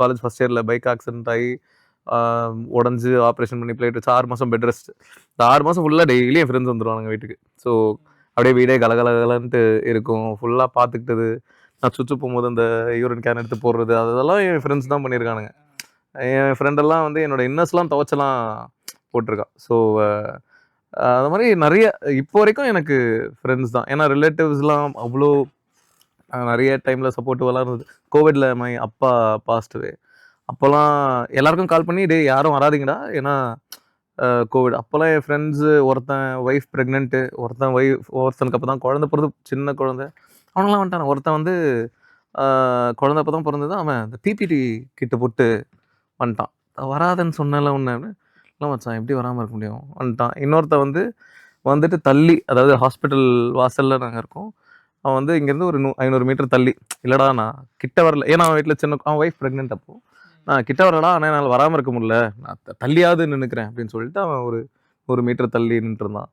College first இயரில் bike accident ஆகி உடஞ்சி ஆப்ரேஷன் பண்ணி பிளேட் வச்சு 6 மாதம் பெட் ரெஸ்ட். இந்த 6 மாதம் ஃபுல்லாக டெய்லி என் ஃப்ரெண்ட்ஸ் வந்துடுவானுங்க வீட்டுக்கு. ஸோ அப்படியே வீடே கலகலகலன்ட்டு இருக்கும். ஃபுல்லாக பார்த்துக்கிட்டது, நான் சுற்று போகும்போது அந்த யூரின் கேன் எடுத்து போடுறது, அதெல்லாம் என் ஃப்ரெண்ட்ஸ் தான் பண்ணியிருக்கானுங்க. என் ஃப்ரெண்டெல்லாம் வந்து என்னோட இன்னர்ஸ்லாம் துவைச்செல்லாம் போட்டிருக்கான். ஸோ அது மாதிரி நிறைய இப்போ வரைக்கும் எனக்கு ஃப்ரெண்ட்ஸ் தான். ஏன்னா ரிலேட்டிவ்ஸ்லாம் அவ்வளோ நிறைய டைமில் சப்போர்ட்டிவெல்லாம் இருந்தது. கோவிட்ல மை அப்பா பாஸ்ட்வே அப்போல்லாம் எல்லாருக்கும் கால் பண்ணி, டேய் யாரும் வராதிங்கடா, ஏன்னா கோவிட். அப்போல்லாம் என் ஃப்ரெண்ட்ஸு ஒருத்தன் ஒய்ஃப் ப்ரெக்னென்ட்டு, ஒருத்தனுக்கு அப்போ தான் குழந்தை பிறந்து, சின்ன குழந்தை, அவனெல்லாம் வந்துட்டான். ஒருத்தன் வந்து குழந்தை அப்போ தான் பிறந்தது, அவன் அந்த பிபிடி கிட்ட போட்டு வந்துட்டான். வராதுன்னு சொன்னல ஒன்று, இல்லை மச்சான் எப்படி வராமல் இருக்க முடியும், வந்துட்டான். இன்னொருத்தன் வந்துட்டு தள்ளி, அதாவது ஹாஸ்பிட்டல் வாசலில் நாங்கள் இருக்கோம், அவன் வந்து இங்கேருந்து ஒரு 500 மீட்டர் தள்ளி, இல்லைடா நான் கிட்ட வரல, ஏன்னா அவன் வீட்டில் அவன் ஒய்ஃப் ப்ரெக்னென்ட், அப்போ நான் கிட்ட வரலடா, ஆனால் என்னால் வராமல் இருக்க முடியல, நான் தள்ளியாவது நின்றுக்கிறேன் அப்படின்னு சொல்லிட்டு அவன் ஒரு 1 மீட்டர் தள்ளி நின்றுருந்தான்.